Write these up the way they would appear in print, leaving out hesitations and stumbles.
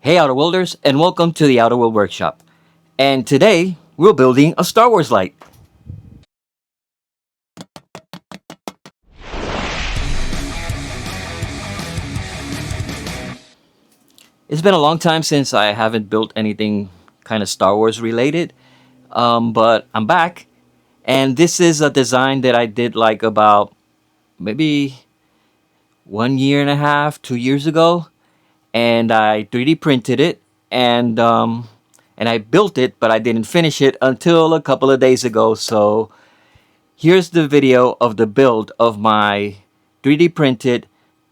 Hey Outer Worlders, and welcome to the Outer World Workshop. And today, we're building a Star Wars light. It's been a long time since I haven't built anything kind of Star Wars related, but I'm back. And this is a design that I did like about maybe 1 year and a half, 2 years ago. And I 3D printed it and I built it, but I didn't finish it until a couple of days ago. So here's the video of the build of my 3D printed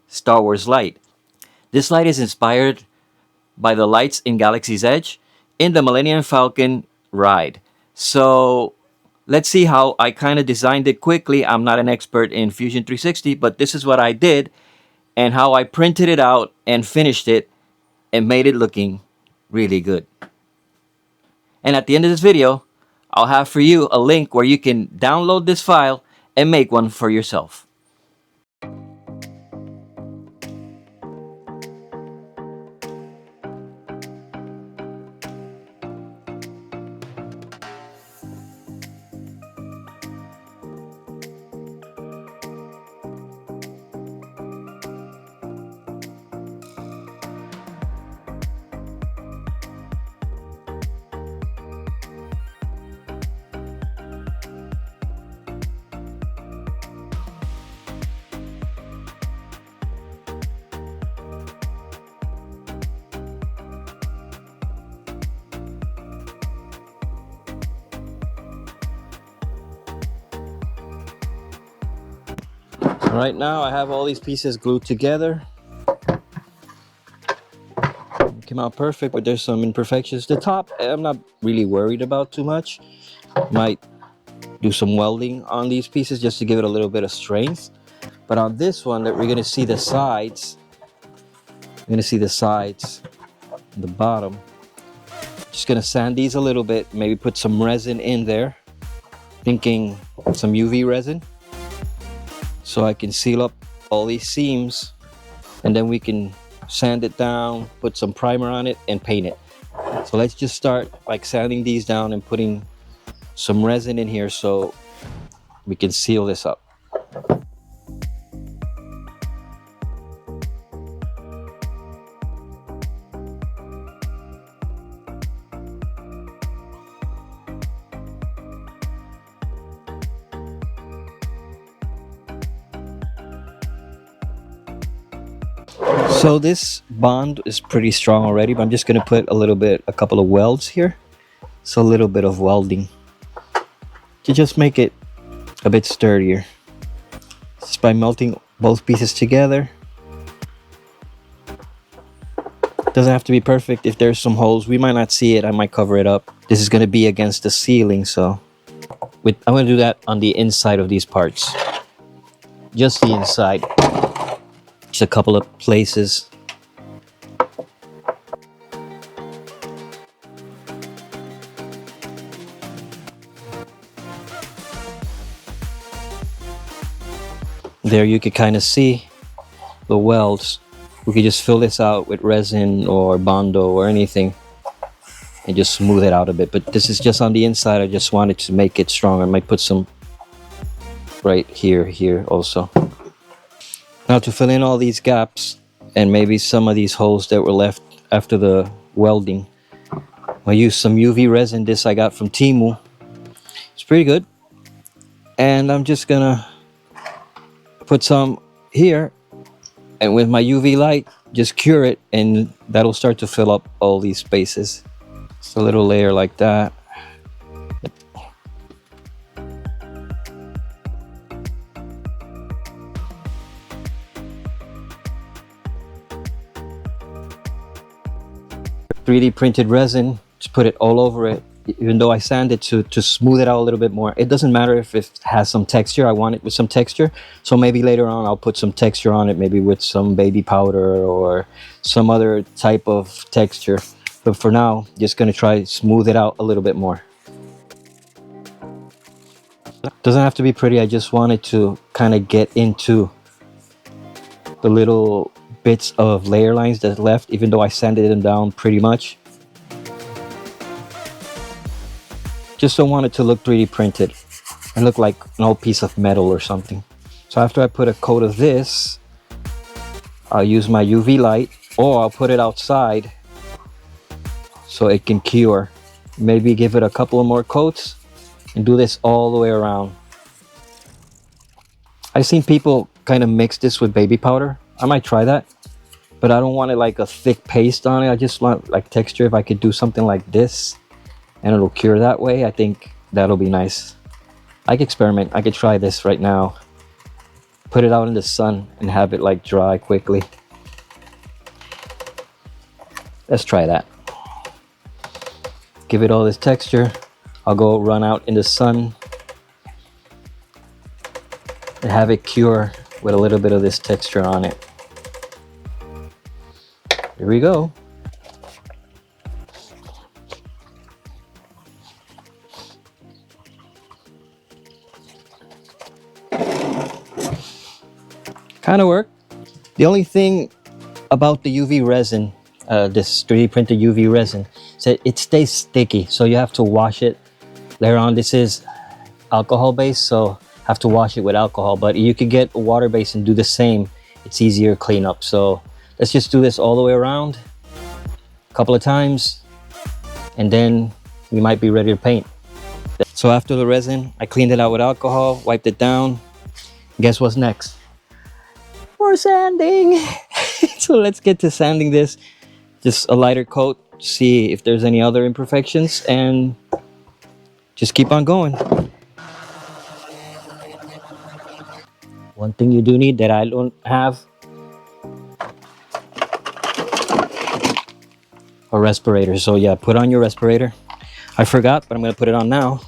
Star Wars light. This light is inspired by the lights in Galaxy's Edge in the Millennium Falcon ride. So let's see how I kind of designed it quickly. I'm not an expert in Fusion 360, but this is what I did and how I printed it out and finished it and made it looking really good. And at the end of this video, I'll have for you a link where you can download this file and make one for yourself. Right now I have all these pieces glued together. It came out perfect, but there's some imperfections. The top I'm not really worried about too much. Might do some welding on these pieces just to give it a little bit of strength. But on this one that we're gonna see the sides, and the bottom. Just gonna sand these a little bit, maybe put some resin in there. Thinking some UV resin, so I can seal up all these seams, and then we can sand it down, put some primer on it, and paint it. So let's just start like sanding these down and putting some resin in here so we can seal this up. So this bond is pretty strong already, but I'm just gonna put a couple of welds here. So a little bit of welding to just make it a bit sturdier. Just by melting both pieces together. Doesn't have to be perfect. If there's some holes, we might not see it. I might cover it up. This is gonna be against the ceiling, so I'm gonna do that on the inside of these parts. Just the inside. Just a couple of places. There you can kind of see the welds. We could just fill this out with resin or Bondo or anything and just smooth it out a bit. But this is just on the inside. I just wanted to make it strong. I might put some right here also. Now to fill in all these gaps and maybe some of these holes that were left after the welding, I'll use some UV resin. This I got from Temu. It's pretty good. And I'm just gonna put some here, and with my UV light, just cure it, and that'll start to fill up all these spaces. Just a little layer like that. .3D printed resin, just put it all over it. Even though I sand it to smooth it out a little bit more. It doesn't matter if it has some texture. I want it with some texture. So maybe later on I'll put some texture on it, maybe with some baby powder or some other type of texture. But for now, just gonna try smooth it out a little bit more. Doesn't have to be pretty. I just wanted to kind of get into the little bits of layer lines that's left, even though I sanded them down pretty much. Just don't want it to look 3D printed and look like an old piece of metal or something. So after I put a coat of this, I'll use my UV light, or I'll put it outside so it can cure. Maybe give it a couple of more coats and do this all the way around. I've seen people kind of mix this with baby powder. I might try that, but I don't want it like a thick paste on it. I just want like texture. If I could do something like this and it'll cure that way, I think that'll be nice. I could experiment. I could try this right now. Put it out in the sun and have it like dry quickly. Let's try that. Give it all this texture. I'll go run out in the sun and have it cure with a little bit of this texture on it. Here we go. Kind of work. The only thing about the UV resin, this 3D printed UV resin, is that it stays sticky, so you have to wash it later on. This is alcohol based, so have to wash it with alcohol, but you could get water based and do the same. It's easier to clean up. So let's just do this all the way around a couple of times, and then we might be ready to paint. So after the resin, I cleaned it out with alcohol, wiped it down. Guess what's next? More sanding. So let's get to sanding this. Just a lighter coat, see if there's any other imperfections, and just keep on going. One thing you do need that I don't have, a respirator. So yeah, put on your respirator. I forgot, but I'm gonna put it on now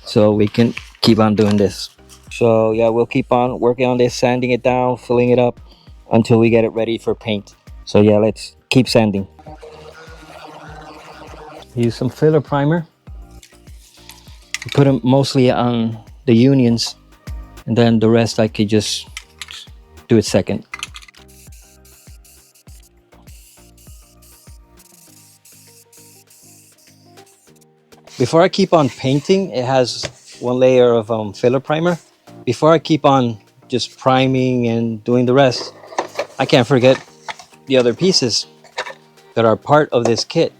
so we can keep on doing this. So yeah, we'll keep on working on this, sanding it down, filling it up until we get it ready for paint. So yeah, let's keep sanding. Use some filler primer. Put them mostly on the unions, and then the rest I could just do it second. Before I keep on painting, it has one layer of filler primer. Before I keep on just priming and doing the rest, I can't forget the other pieces that are part of this kit.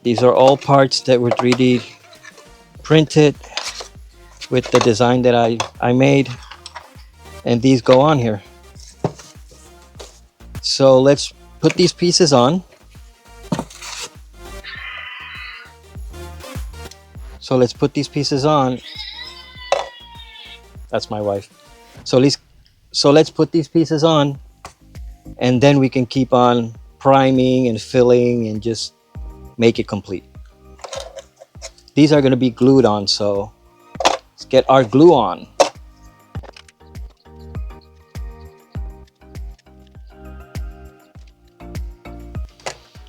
These are all parts that were 3D printed with the design that I made, and these go on here. So let's put these pieces on. So let's put these pieces on. That's my wife. So let's put these pieces on, and then we can keep on priming and filling and just make it complete. These are going to be glued on, so let's get our glue on.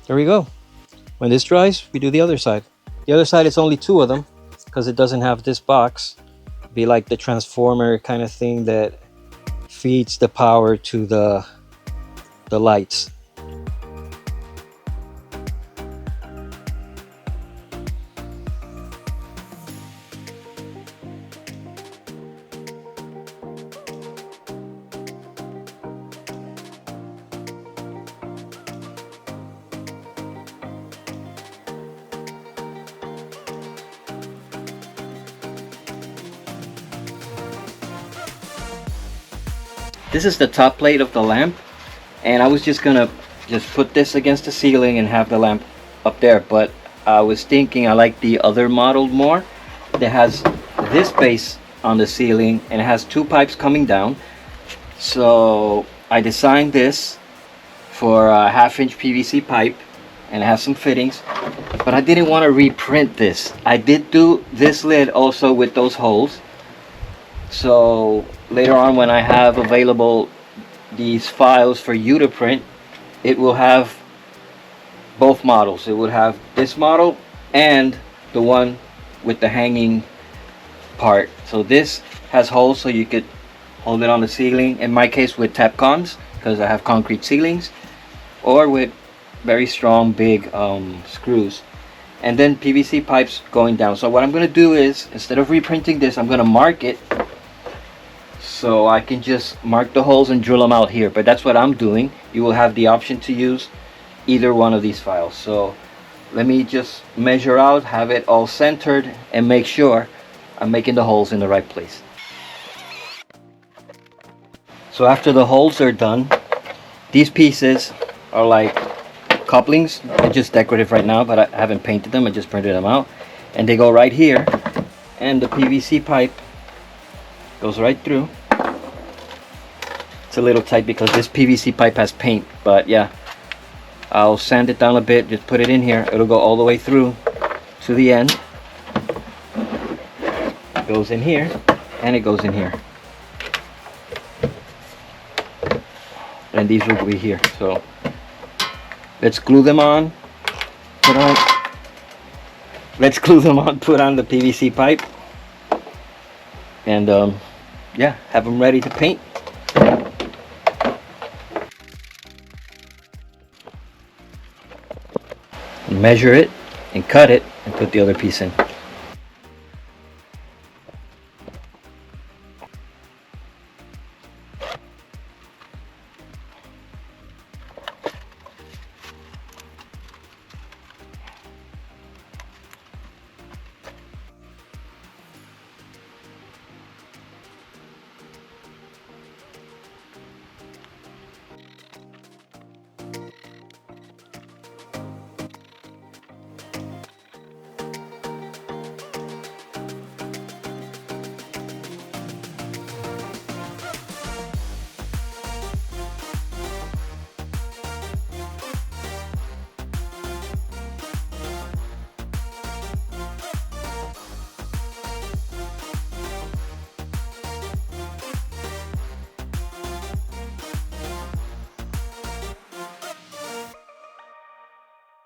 There we go. When this dries, we do the other side. The other side is only 2 of them because it doesn't have this box. It'd be like the transformer kind of thing that feeds the power to the lights. This is the top plate of the lamp, and I was just gonna put this against the ceiling and have the lamp up there, but I was thinking I like the other model more. That has this base on the ceiling and it has 2 pipes coming down. So I designed this for a 1/2-inch PVC pipe, and it has some fittings, but I didn't want to reprint this. I did do this lid also with those holes. So later on, when I have available these files for you to print, it will have both models. It would have this model and the one with the hanging part. So this has holes so you could hold it on the ceiling, in my case with Tapcons, because I have concrete ceilings, or with very strong big screws, and then PVC pipes going down. So what I'm going to do is, instead of reprinting this, I'm going to mark it, so I can just mark the holes and drill them out here. But that's what I'm doing. You will have the option to use either one of these files. So let me just measure out, have it all centered, and make sure I'm making the holes in the right place. So after the holes are done, these pieces are like couplings. They're just decorative right now, but I haven't painted them. I just printed them out, and they go right here, and the PVC pipe goes right through. It's a little tight because this PVC pipe has paint, but yeah, I'll sand it down a bit, just put it in here. It'll go all the way through to the end. It goes in here, and it goes in here, and these will be here. So let's glue them on. Let's glue them on, put on the PVC pipe, and yeah, have them ready to paint. Measure it and cut it and put the other piece in.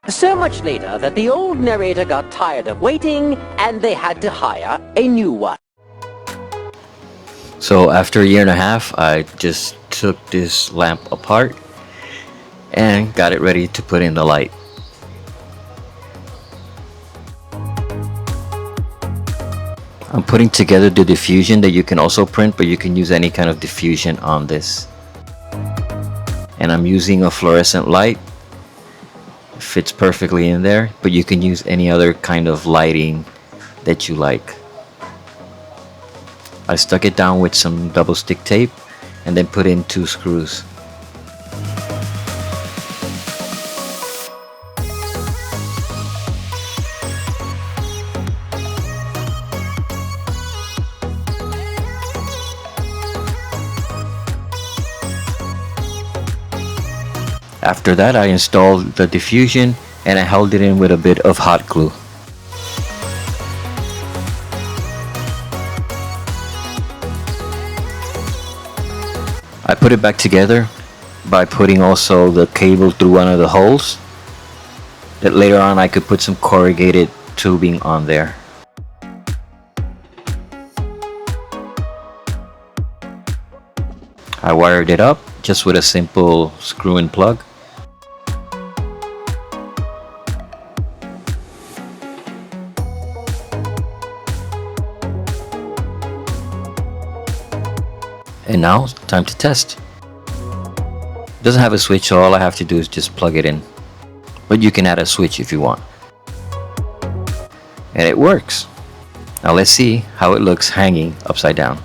So much later that the old narrator got tired of waiting and they had to hire a new one. So after a year and a half, I just took this lamp apart and got it ready to put in the light. I'm putting together the diffusion that you can also print, but you can use any kind of diffusion on this. And I'm using a fluorescent light. It fits perfectly in there, but you can use any other kind of lighting that you like. I stuck it down with some double stick tape and then put in 2 screws. After that, I installed the diffusion and I held it in with a bit of hot glue. I put it back together by putting also the cable through one of the holes, that later on I could put some corrugated tubing on there. I wired it up just with a simple screw and plug. And now, time to test. It doesn't have a switch, so all I have to do is just plug it in. But you can add a switch if you want. And it works. Now let's see how it looks hanging upside down.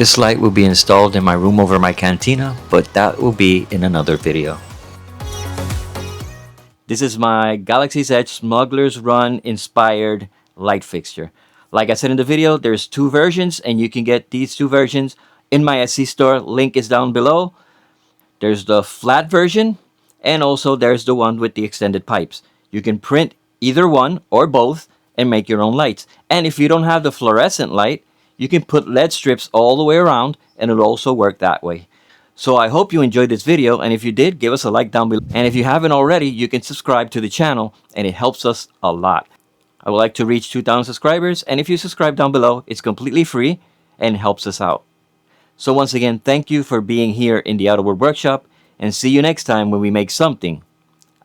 This light will be installed in my room over my cantina, but that will be in another video. This is my Galaxy's Edge Smugglers Run inspired light fixture. Like I said in the video, there's two versions and you can get these two versions in my Etsy store. Link is down below. There's the flat version and also there's the one with the extended pipes. You can print either one or both and make your own lights. And if you don't have the fluorescent light, you can put LED strips all the way around and it'll also work that way. So I hope you enjoyed this video, and if you did, give us a like down below. And if you haven't already, you can subscribe to the channel and it helps us a lot. I would like to reach 2,000 subscribers, and if you subscribe down below, it's completely free and helps us out. So once again, thank you for being here in the Outer World Workshop, and see you next time when we make something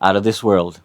out of this world.